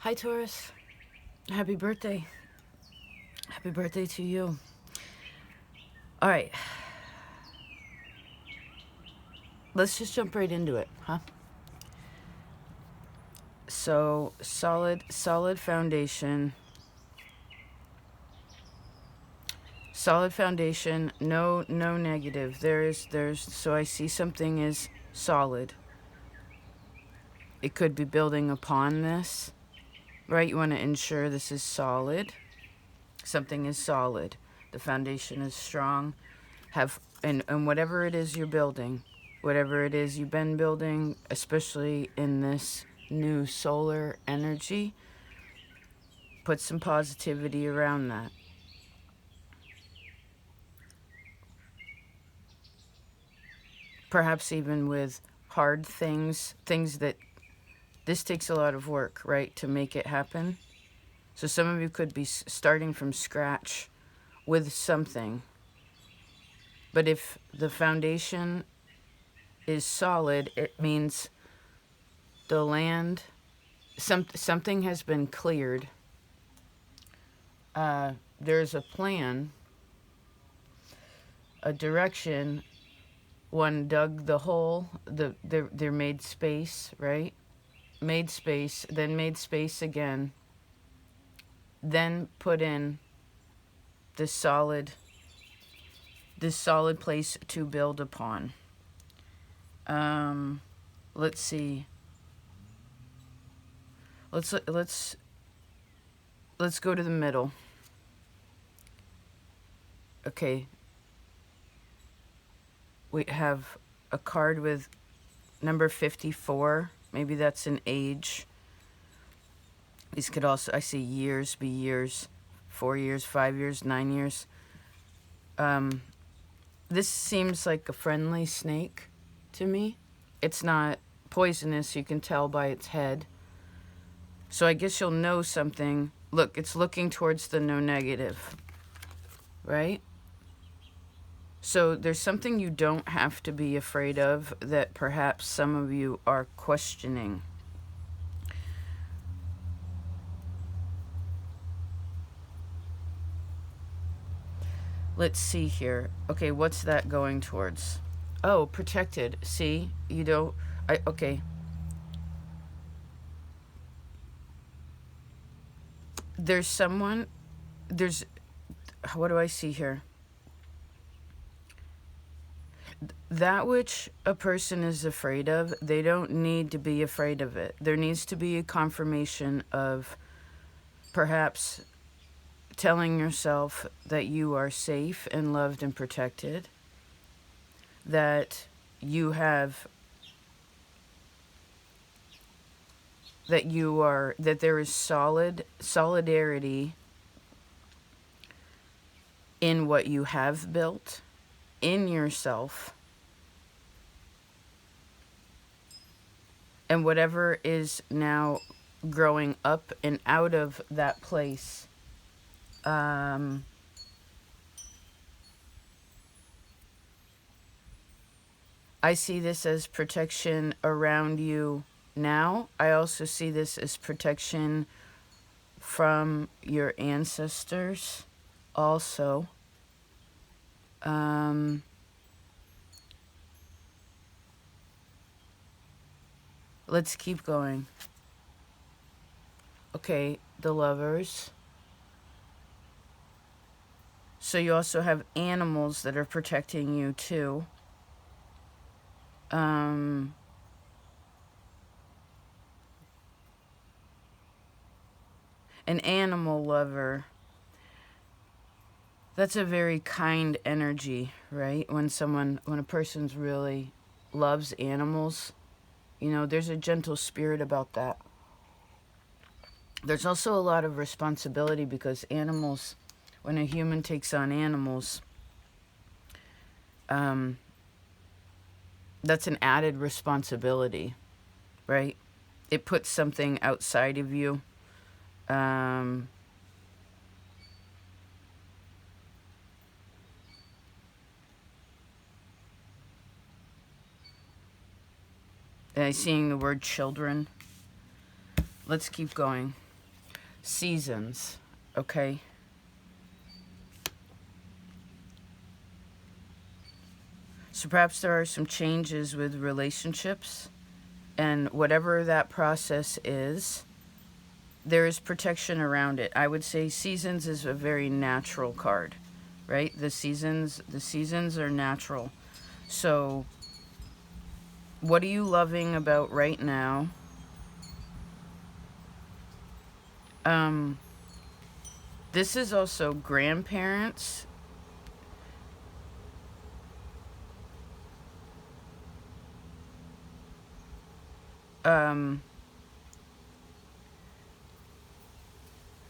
Hi, Taurus. Happy birthday. Happy birthday to you. All right. Let's just jump right into it, huh? So, solid foundation. Solid foundation, no negative. So I see something is solid. It could be building upon this, right? You want to ensure this is solid. Something is solid. The foundation is strong. And whatever it is you're building, whatever it is you've been building, especially in this new solar energy, put some positivity around that. Perhaps even with hard things that this takes a lot of work, right, to make it happen. So some of you could be starting from scratch with something. But if the foundation is solid, it means the land, something has been cleared. There's a plan, a direction. One dug the hole, they made space, right? Made space, then made space again, then put in this solid place to build upon. Let's see. Let's go to the middle. Okay. We have a card with number 54. Maybe that's an age. These could also, I see years, be years, 4 years, 5 years, 9 years. This seems like a friendly snake to me. It's not poisonous, you can tell by its head. So I guess you'll know something. Look, it's looking towards the no negative, right? So there's something you don't have to be afraid of that perhaps some of you are questioning. Let's see here. Okay, what's that going towards? Oh, protected. See, you don't. Okay. There's someone. There's. What do I see here? That which a person is afraid of, they don't need to be afraid of it. There needs to be a confirmation of perhaps telling yourself that you are safe and loved and protected, that you have, that there is solidarity in what you have built, in yourself, and whatever is now growing up and out of that place. I see this as protection around you now. I also see this as protection from your ancestors also. Let's keep going. Okay, the Lovers. So you also have animals that are protecting you too. An animal lover. That's a very kind energy, right? When a person's really loves animals, there's a gentle spirit about that. There's also a lot of responsibility because animals, when a human takes on animals, that's an added responsibility, right? It puts something outside of you. And I'm seeing the word children. Let's keep going. seasons, okay? So perhaps there are some changes with relationships, and whatever that process is, there is protection around it. I would say seasons is a very natural card, right? The seasons are natural. So what are you loving about right now? This is also grandparents.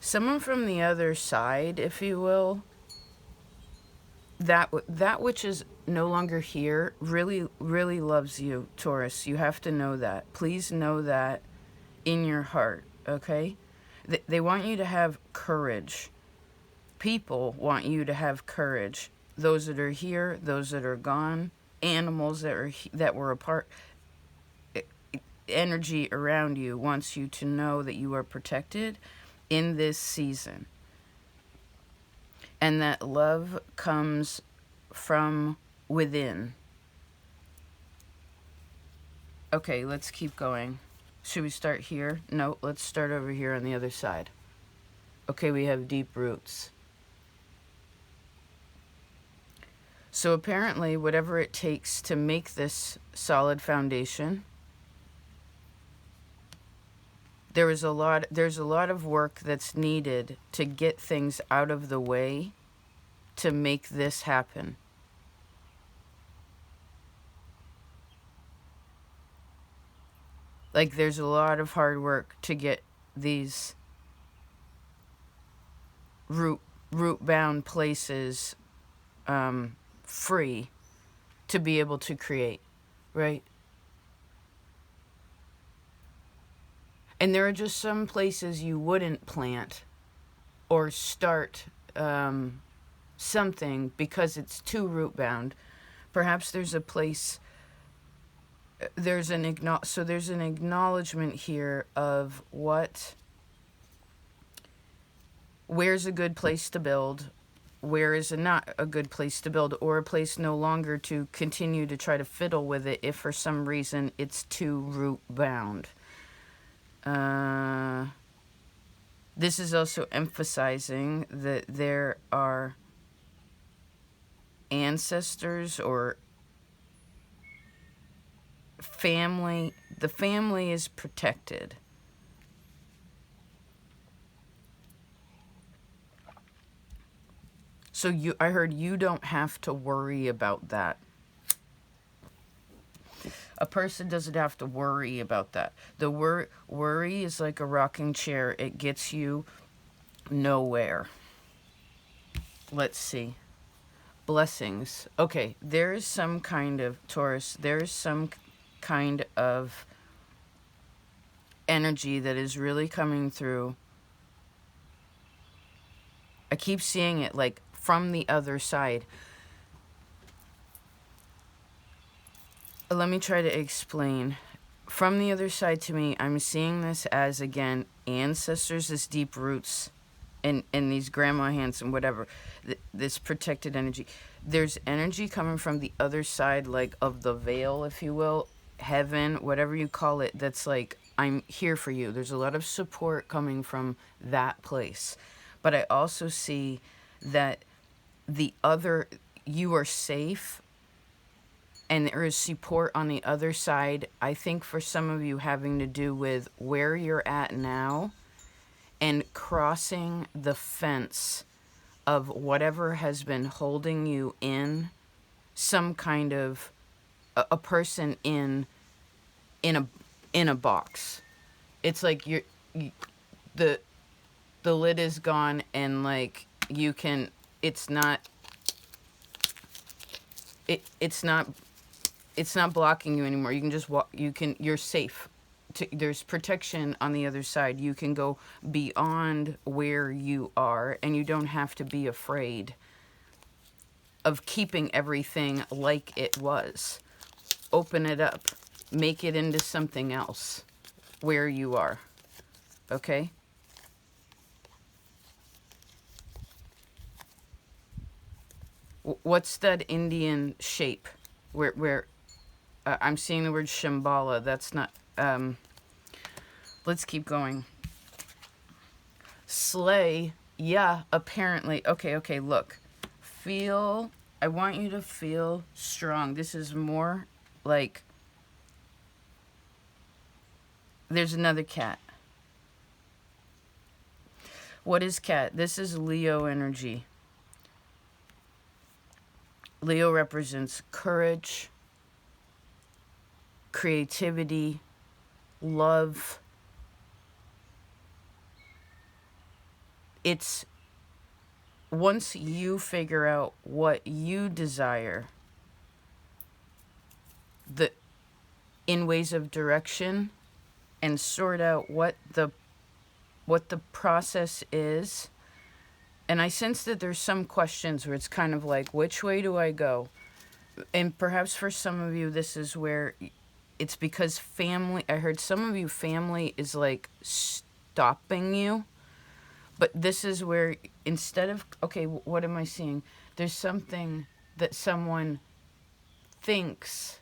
Someone from the other side, if you will, that which is no longer here really, really loves you, Taurus. You have to know that. Please know that in your heart, okay? They want you to have courage. People want you to have courage. Those that are here, those that are gone, animals that were apart, energy around you wants you to know that you are protected in this season. And that love comes from within. Okay, let's keep going. Should we start here? No, let's start over here on the other side. Okay, we have deep roots. So apparently, whatever it takes to make this solid foundation, there's a lot of work that's needed to get things out of the way to make this happen. Like, there's a lot of hard work to get these root bound places free to be able to create, right? And there are just some places you wouldn't plant or start something because it's too root bound. Perhaps there's a place, there's an acknowledgement here of where's a good place to build, where is not a good place to build, or a place no longer to continue to try to fiddle with it if for some reason it's too root bound. This is also emphasizing that there are ancestors or family. The family is protected. So I heard you don't have to worry about that. A person doesn't have to worry about that. The worry is like a rocking chair. It gets you nowhere. Let's see. Blessings. Okay, there is some kind of, Taurus, there is some kind of energy that is really coming through. I keep seeing it like from the other side. Let me try to explain. From the other side to me, I'm seeing this as, again, ancestors, this deep roots, and these grandma hands and whatever, this protected energy. There's energy coming from the other side, like of the veil, if you will, heaven, whatever you call it, that's like, I'm here for you. There's a lot of support coming from that place. But I also see that you are safe, and there is support on the other side. I think for some of you having to do with where you're at now and crossing the fence of whatever has been holding you in, some kind of a person in a box. It's like the lid is gone, and like you can, it's not blocking you anymore. You can just walk, you're safe. There's protection on the other side. You can go beyond where you are, and you don't have to be afraid of keeping everything like it was. Open it up. Make it into something else where you are. Okay? What's that Indian shape? Where I'm seeing the word Shambhala. That's not. Let's keep going. Slay. Yeah, apparently. Okay, look. Feel. I want you to feel strong. This is more like. There's another cat. What is cat? This is Leo energy. Leo represents courage, creativity, love. It's once you figure out what you desire, in ways of direction, and sort out what the process is. And I sense that there's some questions where it's kind of like, which way do I go? And perhaps for some of you, this is where it's because family, I heard some of you, family is like stopping you. But this is where instead of, okay, what am I seeing? There's something that someone thinks,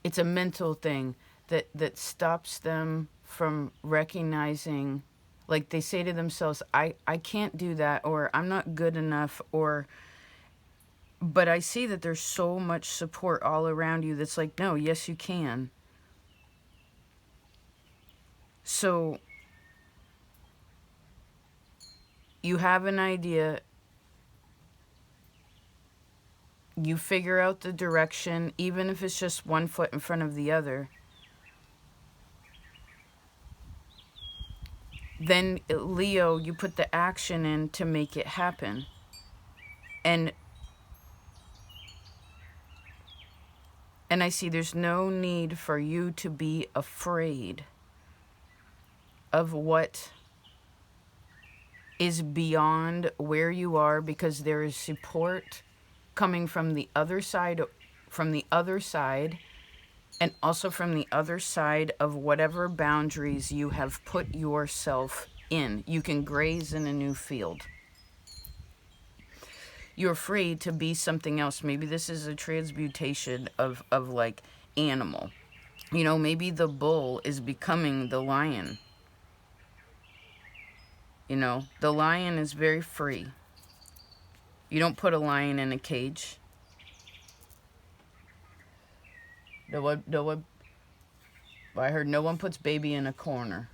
it's a mental thing that stops them from recognizing, like they say to themselves, I can't do that, or I'm not good enough, or, but I see that there's so much support all around you that's like, no, yes, you can. So you have an idea, you figure out the direction, even if it's just one foot in front of the other. Then, Leo, you put the action in to make it happen. And I see there's no need for you to be afraid of what is beyond where you are, because there is support coming from the other side, and also from the other side of whatever boundaries you have put yourself in. You can graze in a new field. You're free to be something else. Maybe this is a transmutation of like animal. You know, maybe the bull is becoming the lion. You know, the lion is very free. You don't put a lion in a cage. No one, I heard no one puts baby in a corner.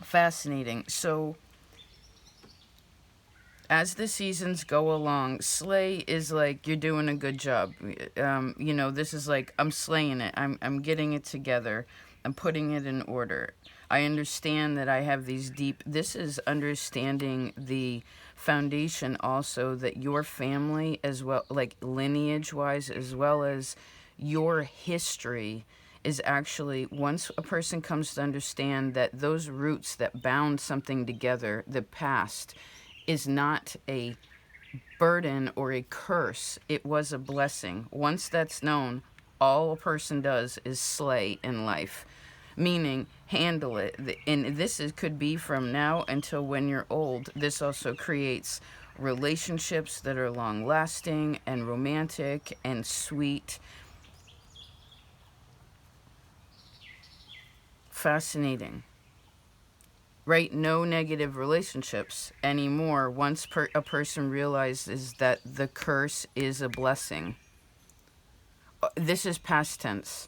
Fascinating. So, as the seasons go along, slay is like, you're doing a good job. You know, this is like, I'm slaying it. I'm getting it together. I'm putting it in order. I understand that I have these deep, this is understanding the foundation also, that your family as well, like lineage wise, as well as your history, is actually, once a person comes to understand that those roots that bound something together, the past, is not a burden or a curse. It was a blessing. Once that's known, all a person does is slay in life. Meaning, handle it. And this could be from now until when you're old. This also creates relationships that are long-lasting and romantic and sweet. Fascinating. Right? No negative relationships anymore once a person realizes that the curse is a blessing. This is past tense.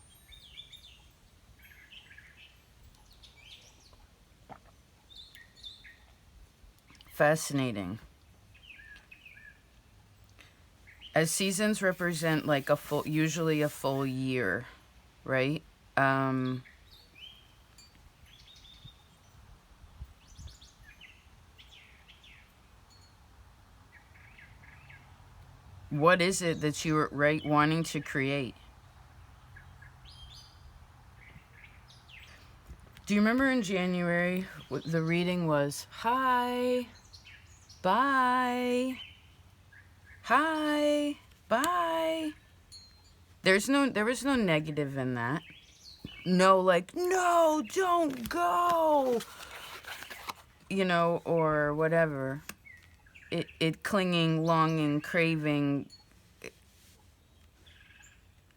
Fascinating. As seasons represent like usually a full year, right? What is it that you were wanting to create? Do you remember in January, the reading was, hi, bye, hi, bye. There was no negative in that. No, like, no, don't go. you know, or whatever. It clinging, longing, craving.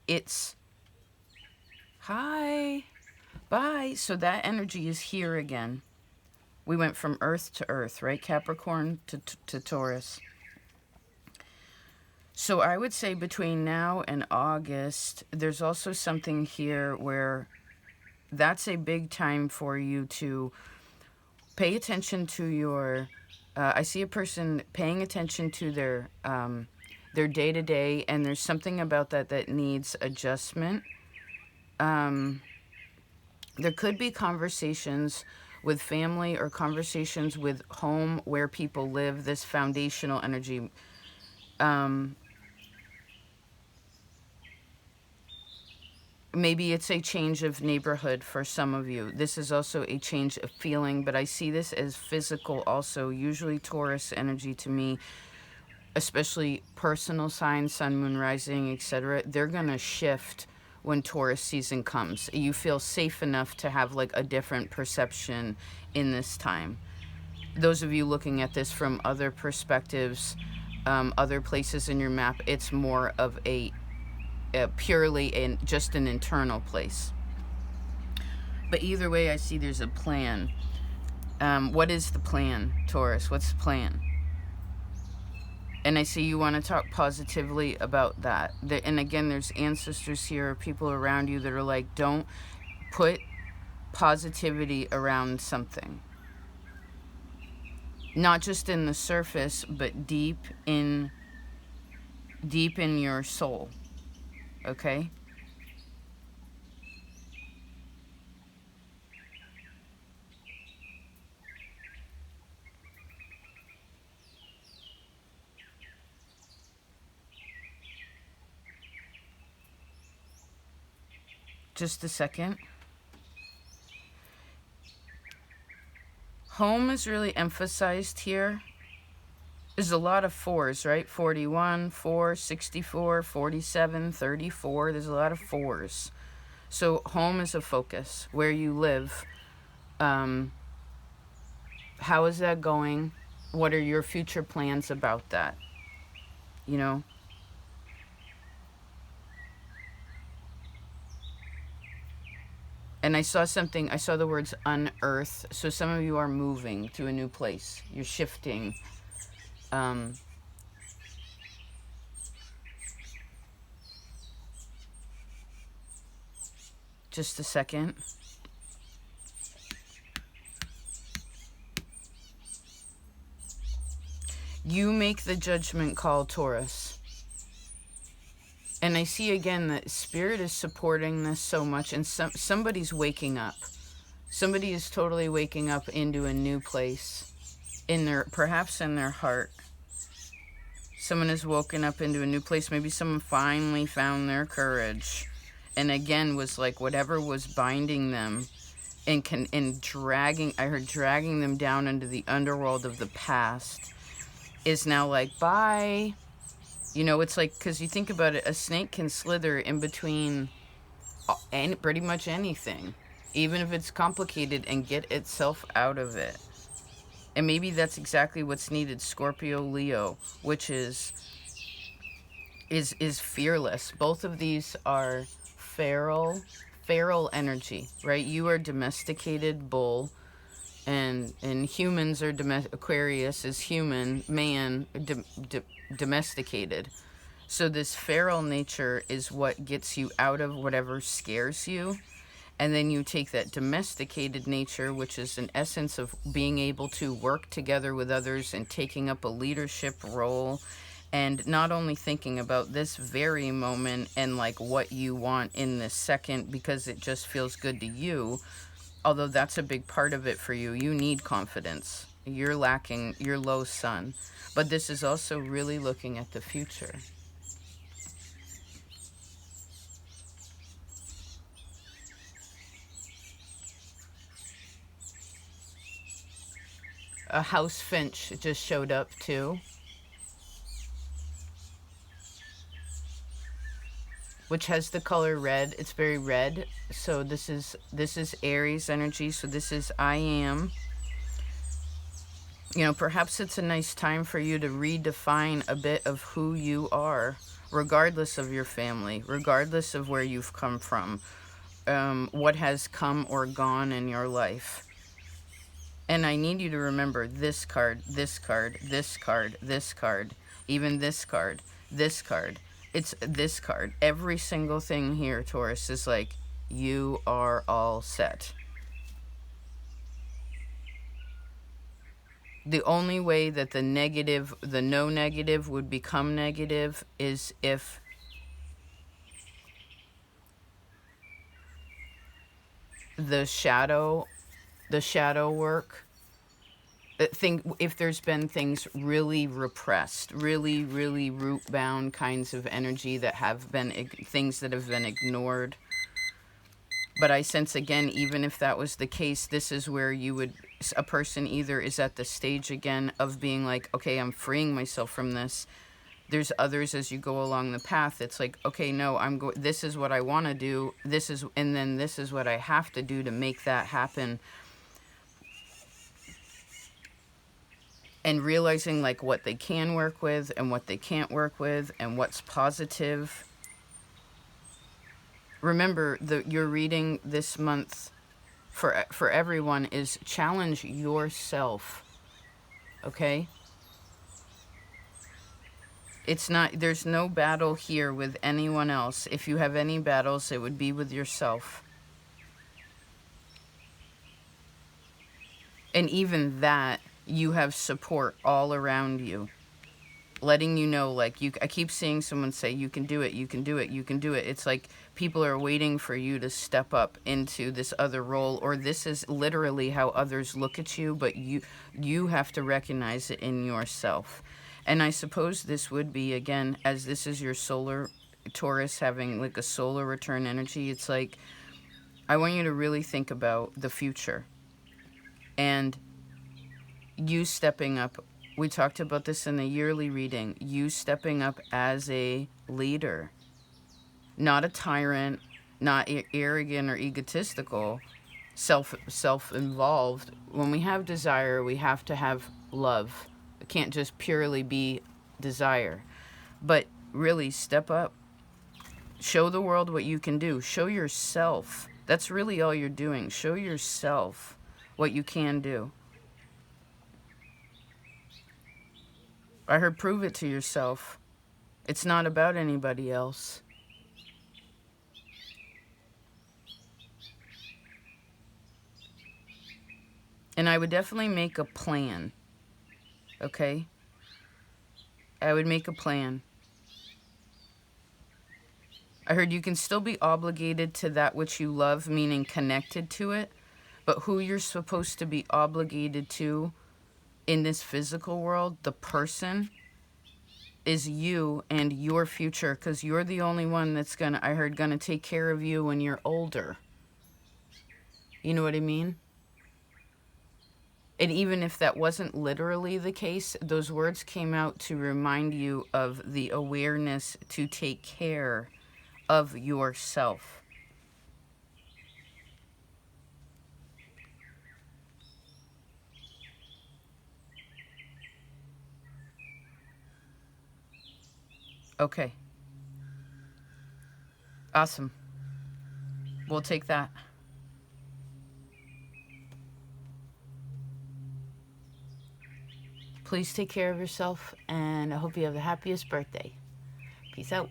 It's hi, bye. So that energy is here again. We went from Earth to Earth, right? Capricorn to Taurus. So I would say between now and August, there's also something here where that's a big time for you to pay attention to your. I see a person paying attention to their day to day, and there's something about that needs adjustment. There could be conversations with family or conversations with home where people live. This foundational energy. Maybe it's a change of neighborhood for some of you. This is also a change of feeling, but I see this as physical also. Usually Taurus energy to me, especially personal signs, sun, moon, rising, etc., they're going to shift when Taurus season comes. You feel safe enough to have like a different perception in this time. Those of you looking at this from other perspectives, other places in your map, it's more of a purely in just an internal place. But either way, I see there's a plan. What is the plan, Taurus? What's the plan? And I see you want to talk positively about that. And again, there's ancestors here, people around you that are like, don't put positivity around something. Not just in the surface, but deep in your soul. Okay? Just a second. Home is really emphasized here. There's a lot of fours, right? 41, 4, 64, 47, 34. There's a lot of fours. So home is a focus. Where you live. How is that going? What are your future plans about that? You know? And I saw the words unearth. So some of you are moving to a new place. You're shifting. Just a second. You make the judgment call, Taurus. And I see again that Spirit is supporting this so much, and somebody's waking up. Somebody is totally waking up into a new place, perhaps in their heart. Someone has woken up into a new place. Maybe someone finally found their courage, and again was like whatever was binding them, and dragging. I heard dragging them down into the underworld of the past. Is now like, bye. You know, it's like, because you think about it, a snake can slither in between pretty much anything, even if it's complicated, and get itself out of it. And maybe that's exactly what's needed. Scorpio, Leo, which is fearless. Both of these are feral energy, right? You are domesticated bull. And humans are Aquarius is human, man, domesticated. So this feral nature is what gets you out of whatever scares you. And then you take that domesticated nature, which is an essence of being able to work together with others and taking up a leadership role. And not only thinking about this very moment and like what you want in this second because it just feels good to you. Although that's a big part of it for you. You need confidence. You're lacking, you're low sun. But this is also really looking at the future. A house finch just showed up too. Which has the color red. It's very red. So this is Aries energy. So this is I am. You know, perhaps it's a nice time for you to redefine a bit of who you are, regardless of your family, regardless of where you've come from, what has come or gone in your life. And I need you to remember this card, this card, this card, this card, even this card, this card. It's this card. Every single thing here, Taurus, is like, you are all set. The only way that the negative, the no negative would become negative is if the shadow work, if there's been things really repressed, really root bound kinds of energy that have been things that have been ignored. But I sense again, even if that was the case, this is where you would, a person either is at the stage again of being like, okay, I'm freeing myself from this. There's others as you go along the path. It's like, okay, no, this is what I want to do. And then this is what I have to do to make that happen. And realizing like what they can work with and what they can't work with and what's positive. Remember, your reading this month for everyone is challenge yourself. Okay? It's not, there's no battle here with anyone else. If you have any battles, it would be with yourself. And even that, you have support all around you. Letting you know, like, I keep seeing someone say, you can do it, you can do it, you can do it. It's like people are waiting for you to step up into this other role, or this is literally how others look at you, but you have to recognize it in yourself. And I suppose this would be, again, as this is your solar Taurus having like a solar return energy, it's like, I want you to really think about the future and you stepping up. We talked about this in the yearly reading. You stepping up as a leader, not a tyrant, not arrogant or egotistical, self-involved. When we have desire, we have to have love. It can't just purely be desire. But really step up. Show the world what you can do. Show yourself. That's really all you're doing. Show yourself what you can do. I heard prove it to yourself. It's not about anybody else. And I would definitely make a plan. Okay? I would make a plan. I heard you can still be obligated to that which you love, meaning connected to it. But who you're supposed to be obligated to in this physical world, the person, is you and your future, because you're the only one that's gonna take care of you when you're older. You know what I mean? And even if that wasn't literally the case, those words came out to remind you of the awareness to take care of yourself. Okay. Awesome. We'll take that. Please take care of yourself, and I hope you have the happiest birthday. Peace out.